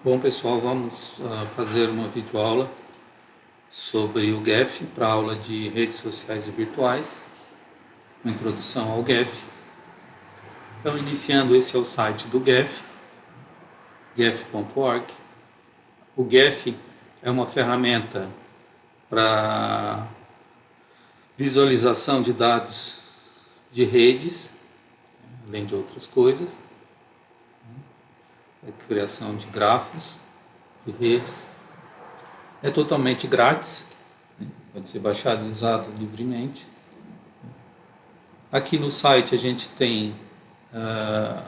Bom, pessoal, vamos fazer uma videoaula sobre o GEF para a aula de redes sociais e virtuais, uma introdução ao GEF. Então, iniciando, esse é o site do GEF, gef.org. O GEF é uma ferramenta para visualização de dados de redes, além de outras coisas, a criação de grafos de redes. É totalmente grátis, pode ser baixado e usado livremente. Aqui no site a gente tem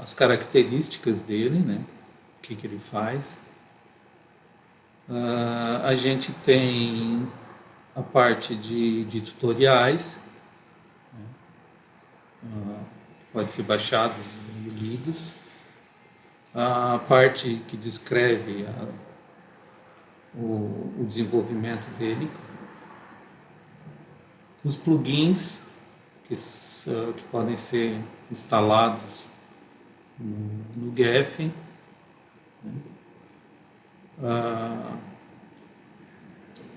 as características dele, né? O que ele faz. A gente tem a parte de tutoriais, pode ser baixados e lidos. A parte que descreve o desenvolvimento dele, os plugins que podem ser instalados no GEF,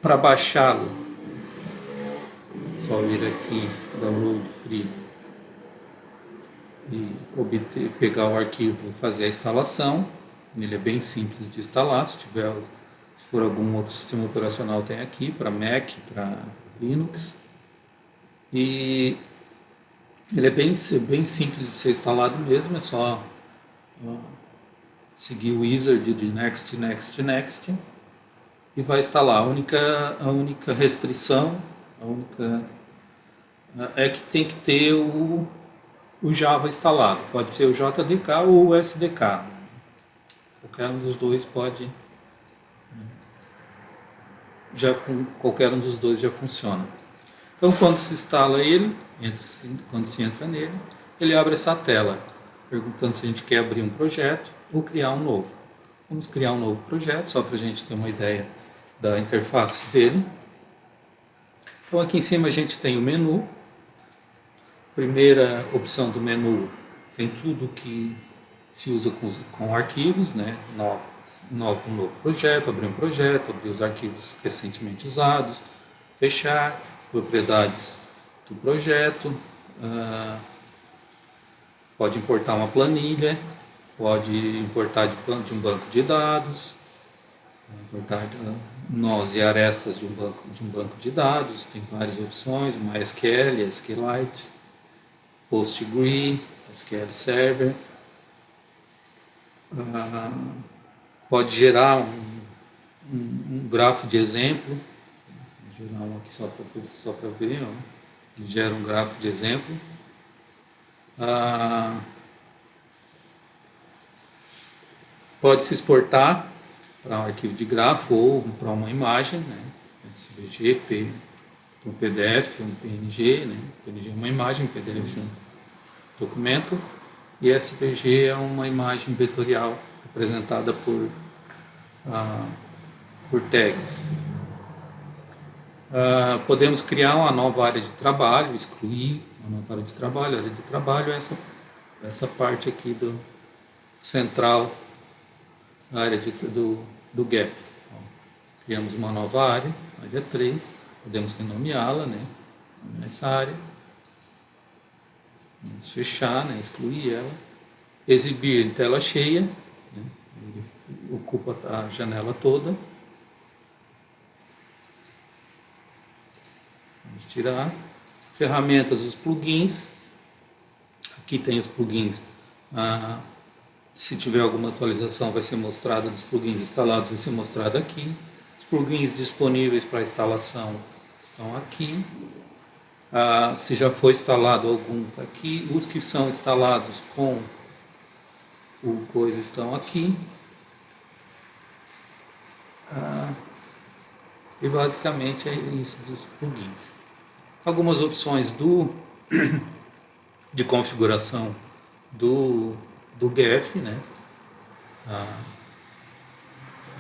para baixá-lo, só ir aqui, download free, e pegar o arquivo e fazer a instalação. Ele é bem simples de instalar. Se for algum outro sistema operacional, tem aqui para Mac, para Linux. E ele é bem simples de ser instalado mesmo, é só seguir o wizard de next, next, next e vai instalar. A única restrição é que tem que ter o Java instalado. Pode ser o JDK ou o SDK. Qualquer um dos dois pode. Com qualquer um dos dois já funciona. Então, quando se instala ele, quando se entra nele, ele abre essa tela, perguntando se a gente quer abrir um projeto ou criar um novo. Vamos criar um novo projeto, só para a gente ter uma ideia da interface dele. Então, aqui em cima a gente tem o menu. Primeira opção do menu tem tudo que se usa com arquivos, né? Um novo projeto, abrir um projeto, abrir os arquivos recentemente usados, fechar, propriedades do projeto, pode importar uma planilha, pode importar de um banco de dados, importar nós e arestas de um banco de dados, tem várias opções, MySQL, SQLite, PostgreSQL, SQL Server. Pode gerar um grafo de exemplo. Vou gerar um aqui só para ver. Ele gera um grafo de exemplo. Pode se exportar para um arquivo de grafo ou para uma imagem, né? SVG, um PDF, um PNG, né? PNG é uma imagem, PDF é um documento, e SVG é uma imagem vetorial representada por tags. Podemos criar uma nova área de trabalho, excluir uma nova área de trabalho. A área de trabalho é essa parte aqui do central, a área do GEF. Criamos uma nova área 3, podemos renomeá-la, né, nessa área. Vamos fechar, né, excluir ela. Exibir em tela cheia, né, ele ocupa a janela toda. Vamos tirar. Ferramentas, os plugins. Aqui tem os plugins. Se tiver alguma atualização, vai ser mostrada dos plugins instalados, vai ser mostrado aqui. Os plugins disponíveis para instalação estão aqui. Se já foi instalado algum, está aqui. Os que são instalados com o coisa estão aqui. E basicamente é isso dos plugins. Algumas opções de configuração do GEF, né?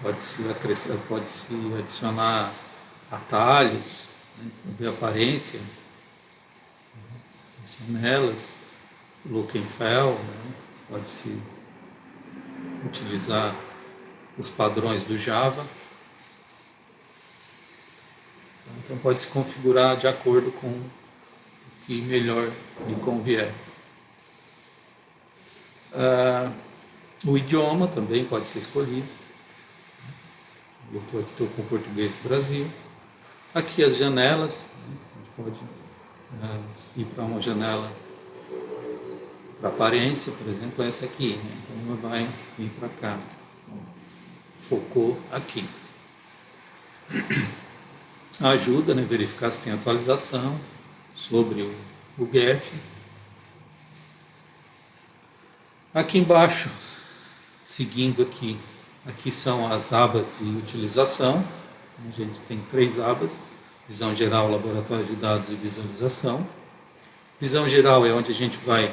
Pode se adicionar atalhos, né? Ver a aparência, janelas, look and feel, né? Pode se utilizar os padrões do Java. Então pode se configurar de acordo com o que melhor lhe convier. O idioma também pode ser escolhido. Eu estou com o português do Brasil. Aqui as janelas, a gente pode ir para uma janela para aparência, por exemplo, essa aqui. Então ela vai vir para cá. Focou aqui. Ajuda, verificar se tem atualização sobre o GEF. Aqui embaixo, seguindo aqui são as abas de utilização. A gente tem 3 abas: visão geral, laboratório de dados e visualização. Visão geral é onde a gente vai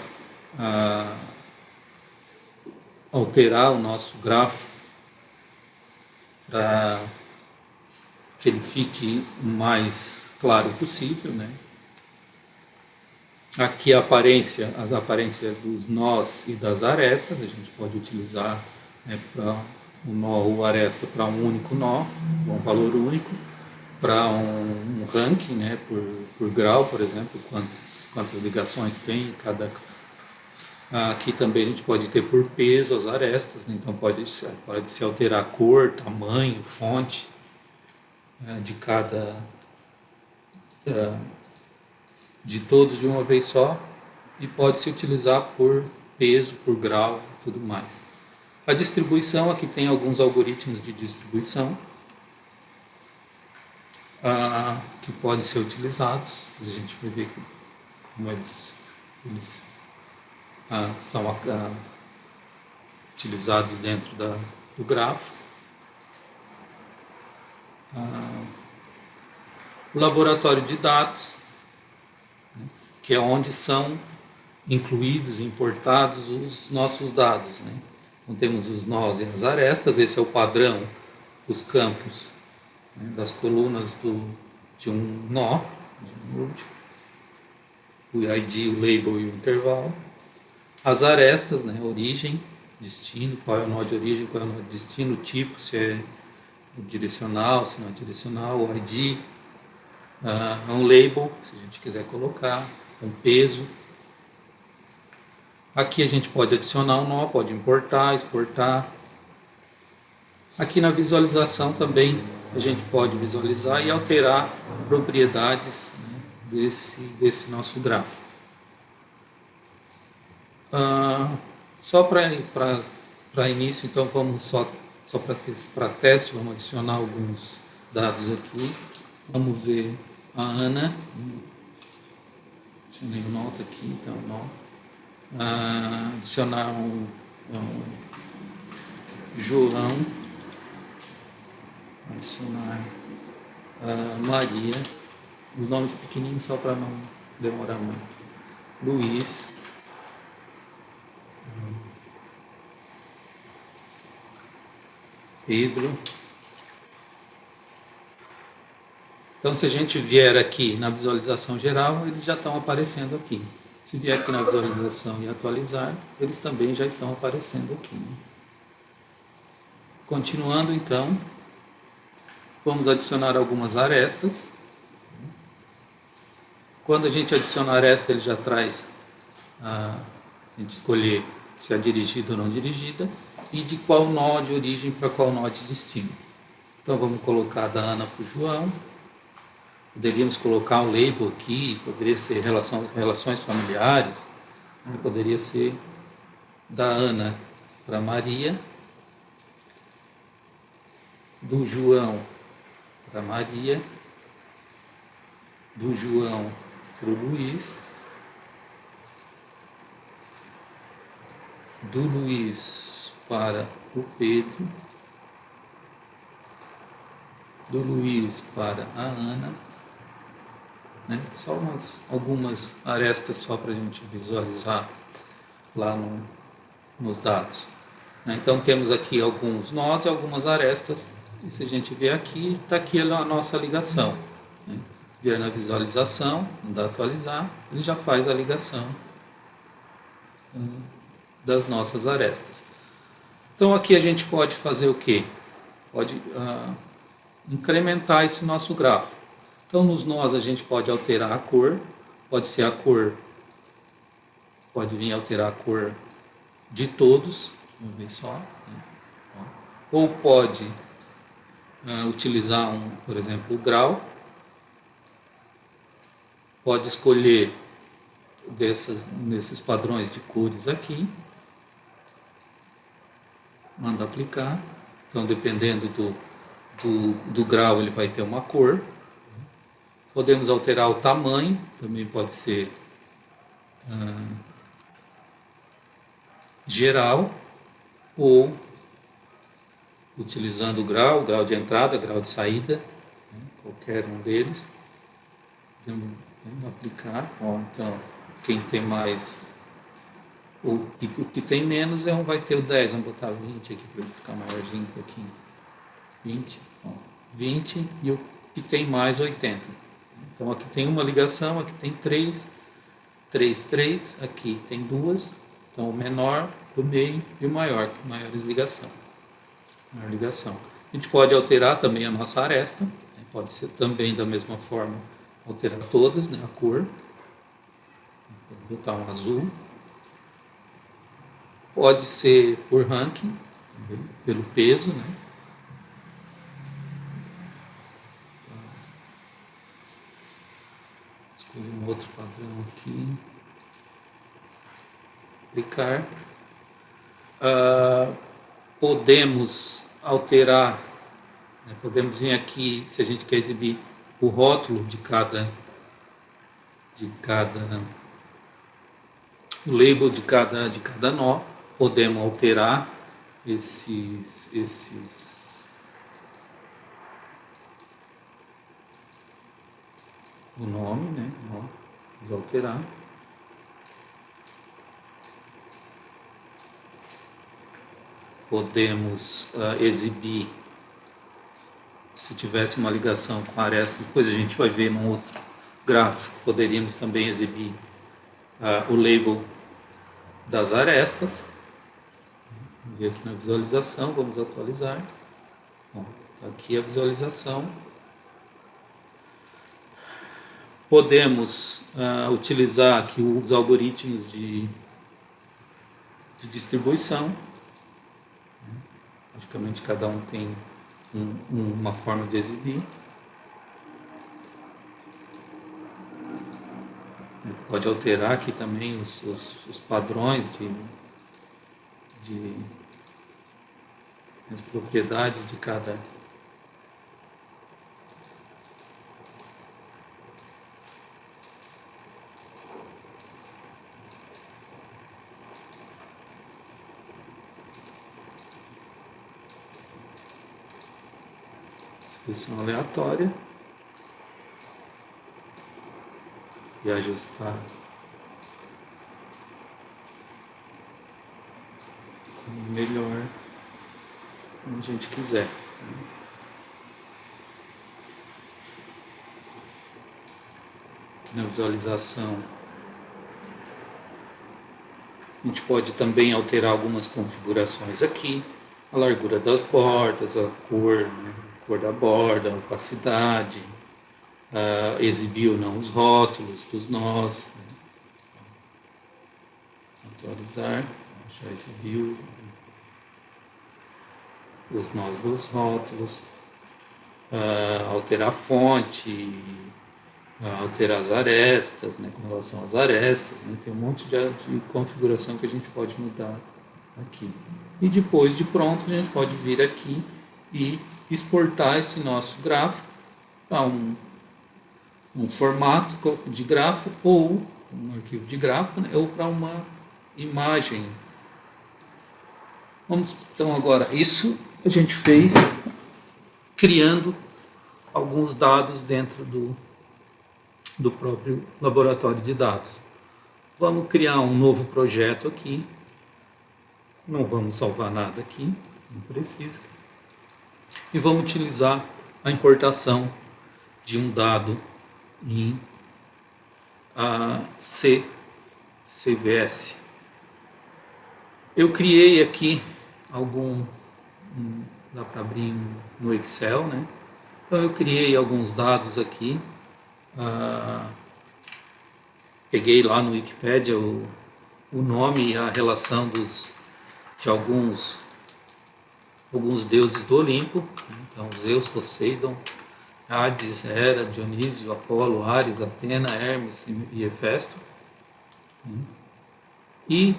alterar o nosso grafo para que ele fique o mais claro possível, Aqui as aparências dos nós e das arestas, a gente pode utilizar para o nó ou aresta para um único nó, um valor único, para um ranking, por grau, por exemplo, quantas ligações tem cada. Aqui também a gente pode ter por peso as arestas, então pode se alterar a cor, tamanho, fonte de cada de todos de uma vez só, e pode se utilizar por peso, por grau e tudo mais. A distribuição, aqui tem alguns algoritmos de distribuição que podem ser utilizados. A gente vai ver como eles são utilizados dentro do grafo. O laboratório de dados, que é onde são incluídos, importados os nossos dados. Então temos os nós e as arestas, esse é o padrão dos campos, das colunas de um nó, de um node, o ID, o label e o intervalo. As arestas, origem, destino, qual é o nó de origem, qual é o nó de destino, o tipo, se é direcional, se não é direcional, o ID, um label, se a gente quiser colocar, um peso. Aqui a gente pode adicionar um nó, pode importar, exportar. Aqui na visualização também a gente pode visualizar e alterar propriedades desse nosso grafo. Só para início, então vamos só para teste, vamos adicionar alguns dados aqui. Vamos ver a Ana. Adicionei o nó aqui, então nó. Adicionar um João. Adicionar Maria. Os nomes pequenininhos só para não demorar muito. Luiz. Pedro. Então, se a gente vier aqui na visualização geral, eles já estão aparecendo aqui. Se vier aqui na visualização e atualizar, eles também já estão aparecendo aqui. Continuando, então, vamos adicionar algumas arestas. Quando a gente adiciona a aresta, ele já traz a gente escolher se é dirigida ou não dirigida e de qual nó de origem para qual nó de destino. Então, vamos colocar da Ana para o João. Poderíamos colocar um label aqui, poderia ser relações familiares, poderia ser da Ana para Maria, do João para Maria, do João para o Luiz, do Luiz para o Pedro, do Luiz para a Ana. Só algumas arestas só para a gente visualizar lá nos dados. Então temos aqui alguns nós e algumas arestas, e se a gente ver aqui, está aqui a nossa ligação. Se vier na visualização, não atualizar, ele já faz a ligação das nossas arestas. Então aqui a gente pode fazer o quê? Pode incrementar esse nosso grafo. Então nos nós a gente pode alterar a cor, pode ser a cor, pode vir alterar a cor de todos, uma vez só, né? Ou pode utilizar por exemplo, o grau, pode escolher nesses padrões de cores aqui, manda aplicar. Então dependendo do grau ele vai ter uma cor. Podemos alterar o tamanho, também pode ser geral, ou utilizando o grau de entrada, grau de saída, né, qualquer um deles. Podemos aplicar. Então, quem tem mais, o que tem menos vai ter o 10, vamos botar 20 aqui para ele ficar maiorzinho um pouquinho. 20 e o que tem mais 80. Então aqui tem uma ligação, aqui tem 3, aqui tem 2. Então o menor, o meio e o maior, que é maiores ligação. Maior ligação. A gente pode alterar também a nossa aresta, né? Pode ser também da mesma forma, alterar todas, né? A cor. Vou botar um azul. Pode ser por ranking, também, pelo peso, né? Escolher um outro padrão aqui. Aplicar. Podemos alterar, né? Podemos vir aqui, se a gente quer exibir o rótulo o label de cada nó, podemos alterar o nome, né? Vamos alterar. Podemos exibir, se tivesse uma ligação com a aresta, depois a gente vai ver num outro gráfico, poderíamos também exibir o label das arestas. Vamos ver aqui na visualização, vamos atualizar. Bom, tá aqui a visualização. Podemos utilizar aqui os algoritmos de distribuição. Logicamente cada um tem uma forma de exibir. Pode alterar aqui também os padrões as propriedades de cada distribuição aleatória e ajustar como melhor, como a gente quiser. Aqui na visualização a gente pode também alterar algumas configurações aqui, a largura das bordas, a cor, né? Cor da borda, a opacidade, exibir ou não os rótulos dos nós, né? Atualizar, já exibiu os nós dos rótulos, alterar a fonte, alterar as arestas, né, com relação às arestas, né? Tem um monte de configuração que a gente pode mudar aqui. E depois de pronto a gente pode vir aqui e exportar esse nosso gráfico para um formato de grafo ou um arquivo de grafo, né, ou para uma imagem. Então agora, isso a gente fez criando alguns dados dentro do próprio laboratório de dados. Vamos criar um novo projeto aqui. Não vamos salvar nada aqui, não precisa. E vamos utilizar a importação de um dado em CVS. Eu criei aqui algum, dá para abrir no Excel, né? Então eu criei alguns dados aqui, peguei lá no Wikipedia o nome e a relação de alguns deuses do Olimpo, né? Então Zeus, Poseidon, Hades, Hera, Dionísio, Apolo, Ares, Atena, Hermes e Hefesto. E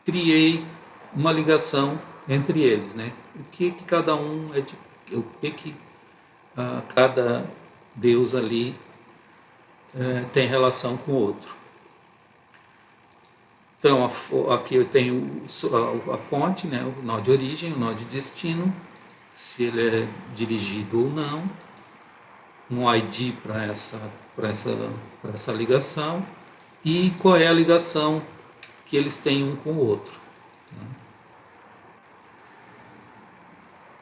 criei uma ligação entre eles, né? O que cada um é de, o que cada deus ali tem relação com o outro. Então aqui eu tenho a fonte, né? O nó de origem, o nó de destino, se ele é dirigido ou não, um ID para essa ligação e qual é a ligação que eles têm um com o outro.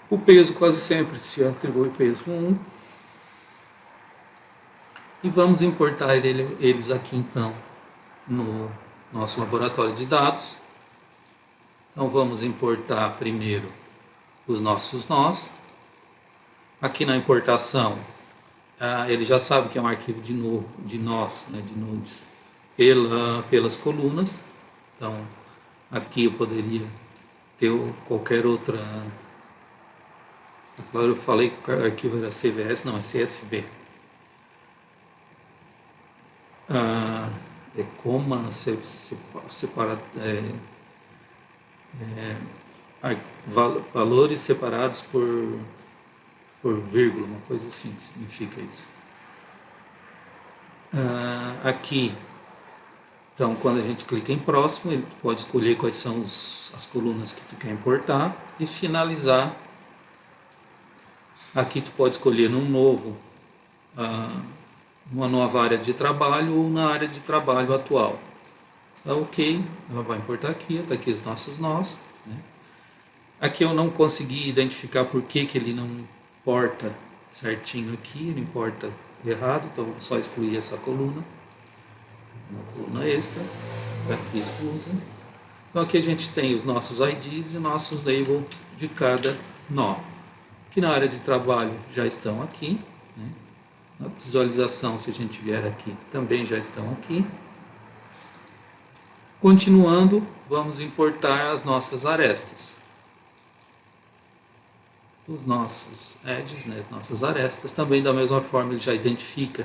O peso quase sempre se atribui peso 1. E vamos importar eles aqui então no nosso laboratório de dados. Então vamos importar primeiro os nossos nós. Aqui na importação, ele já sabe que é um arquivo de nós, né, de nodes, pelas colunas. Então aqui eu poderia ter qualquer outra. Eu falei que o arquivo era CVS, não, é CSV. É coma separado, valores separados por vírgula, uma coisa assim que significa isso. Aqui, então, quando a gente clica em próximo, ele pode escolher quais são as colunas que tu quer importar e finalizar. Aqui tu pode escolher uma nova área de trabalho ou na área de trabalho atual. Ok, ela vai importar aqui, está aqui os nossos nós, né? Aqui eu não consegui identificar por que ele não importa certinho aqui, ele importa errado, então vou só excluir essa coluna, uma coluna extra, aqui exclusa. Então aqui a gente tem os nossos IDs e os nossos labels de cada nó, que na área de trabalho já estão aqui, né? Na visualização, se a gente vier aqui, também já estão aqui. Continuando, vamos importar as nossas arestas. Os nossos edges, né, as nossas arestas, também da mesma forma ele já identifica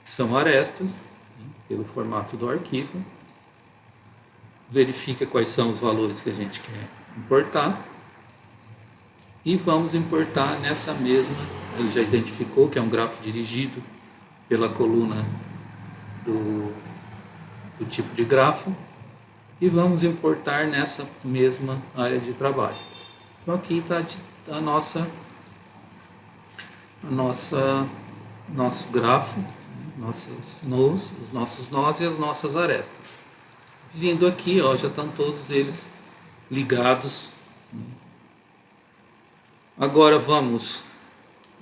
que são arestas, né, pelo formato do arquivo. Verifica quais são os valores que a gente quer importar. E vamos importar nessa mesma, ele já identificou que é um grafo dirigido pela coluna do tipo de grafo. E vamos importar nessa mesma área de trabalho. Então aqui está nosso grafo, os nossos nós e as nossas arestas. Vindo aqui, ó, já estão todos eles ligados. Agora vamos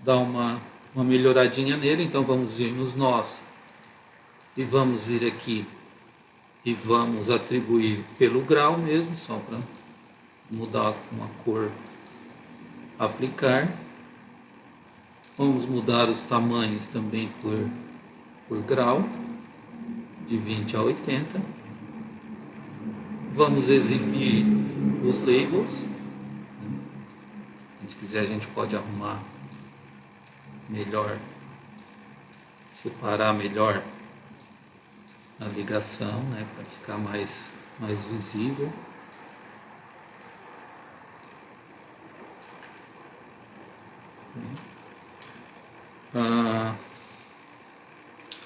dar uma melhoradinha nele, então vamos vir nos nós e vamos vir aqui e vamos atribuir pelo grau mesmo, só para mudar uma cor, aplicar. Vamos mudar os tamanhos também por grau, de 20 a 80. Vamos exibir os labels. Se a gente quiser, a gente pode arrumar melhor, separar melhor a ligação, né, para ficar mais visível. A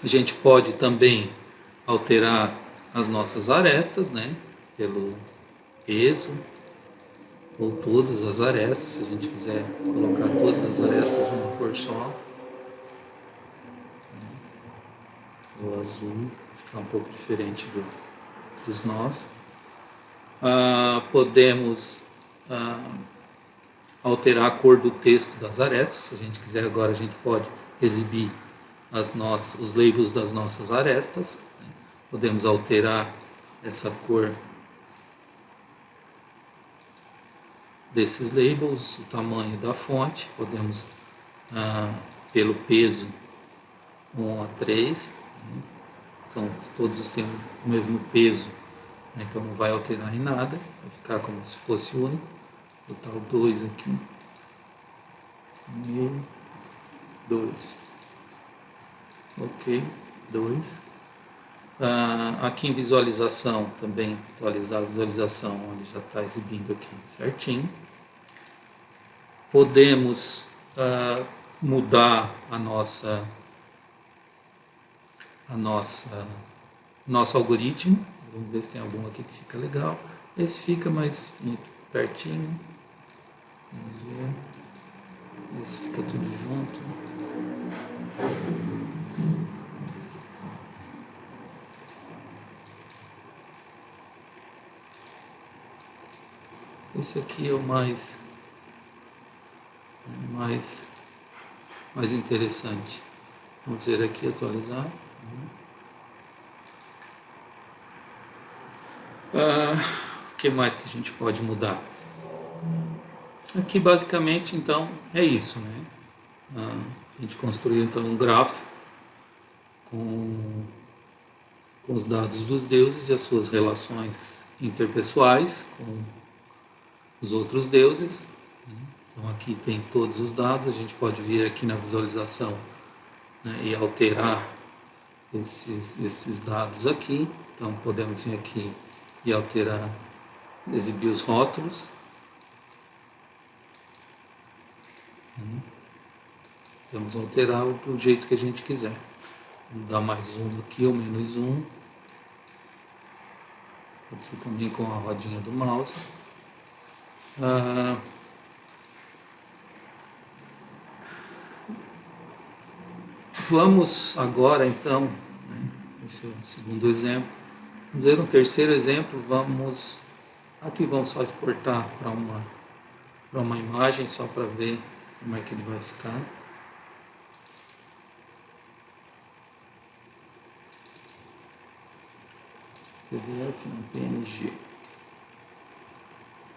gente pode também alterar as nossas arestas, né, pelo peso, ou todas as arestas, se a gente quiser colocar todas as arestas de uma cor só. O azul ficar um pouco diferente dos nós. Podemos alterar a cor do texto das arestas. Se a gente quiser agora, a gente pode exibir os labels das nossas arestas, né? Podemos alterar essa cor desses labels, o tamanho da fonte, podemos, pelo peso, 1 a 3, né? Então todos têm o mesmo peso, né? Então não vai alterar em nada, vai ficar como se fosse único. Vou botar o 2 aqui, meio, 2, ok, 2. Aqui em visualização também, atualizar a visualização, ele já está exibindo aqui certinho. Podemos mudar nosso algoritmo. Vamos ver se tem algum aqui que fica legal. Esse fica, mas muito pertinho. Vamos ver. Esse fica tudo junto. Esse aqui é o mais interessante. Vamos ver aqui, atualizar. O que mais que a gente pode mudar? Aqui basicamente então é isso, né? A gente construiu então um grafo com os dados dos deuses e as suas relações interpessoais com os outros deuses. Então aqui tem todos os dados, a gente pode vir aqui na visualização, né, e alterar esses dados aqui. Então podemos vir aqui e alterar, exibir os rótulos. Podemos alterar do jeito que a gente quiser. Vamos dar mais um aqui ou menos um. Pode ser também com a rodinha do mouse. Vamos agora então, né, esse é o segundo exemplo. Vamos ver um terceiro exemplo. Aqui vamos só exportar para uma imagem, só para ver como é que ele vai ficar. PDF não PNG.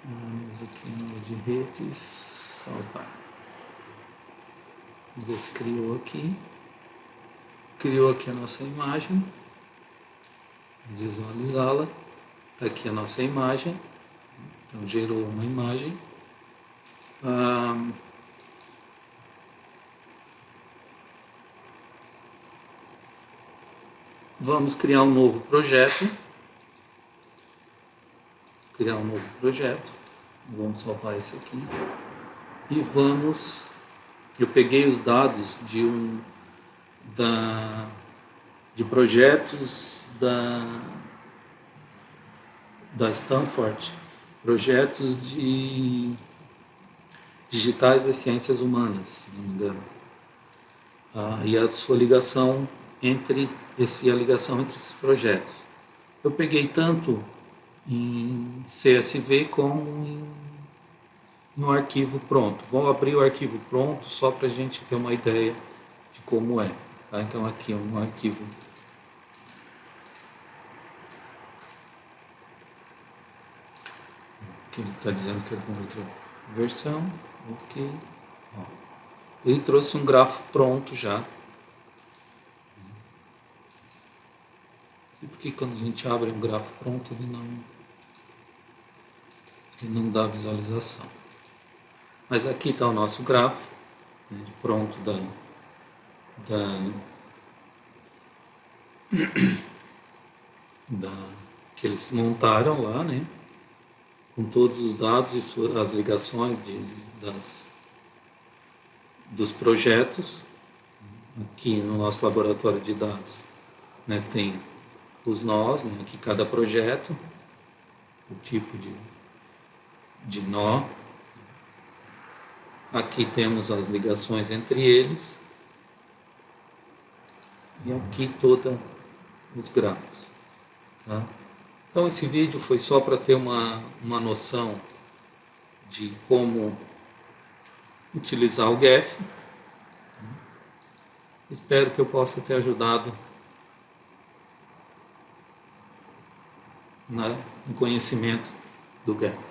Vamos aqui no de redes, salvar. Vamos ver se criou aqui. Criou aqui a nossa imagem. Vamos visualizá-la. Está aqui a nossa imagem. Então gerou uma imagem. Vamos criar um novo projeto. Vamos salvar esse aqui. E vamos... Eu peguei os dados de projetos da Stanford, projetos digitais das ciências humanas, se não me engano. E a sua ligação entre esses projetos. Eu peguei tanto em CSV como em um arquivo pronto. Vou abrir o arquivo pronto só para a gente ter uma ideia de como é. Tá? Então aqui é um arquivo que ele está dizendo que é de uma outra versão. Ok. Ele trouxe um grafo pronto já. E por que quando a gente abre um grafo pronto ele não dá visualização? Mas aqui está o nosso grafo, né, pronto que eles montaram lá, né, com todos os dados e as ligações dos projetos. Aqui no nosso laboratório de dados, né, tem os nós, né, aqui cada projeto, o tipo de nó. Aqui temos as ligações entre eles. E aqui todos os grafos. Tá? Então esse vídeo foi só para ter uma noção de como utilizar o Geph. Espero que eu possa ter ajudado no conhecimento do Geph.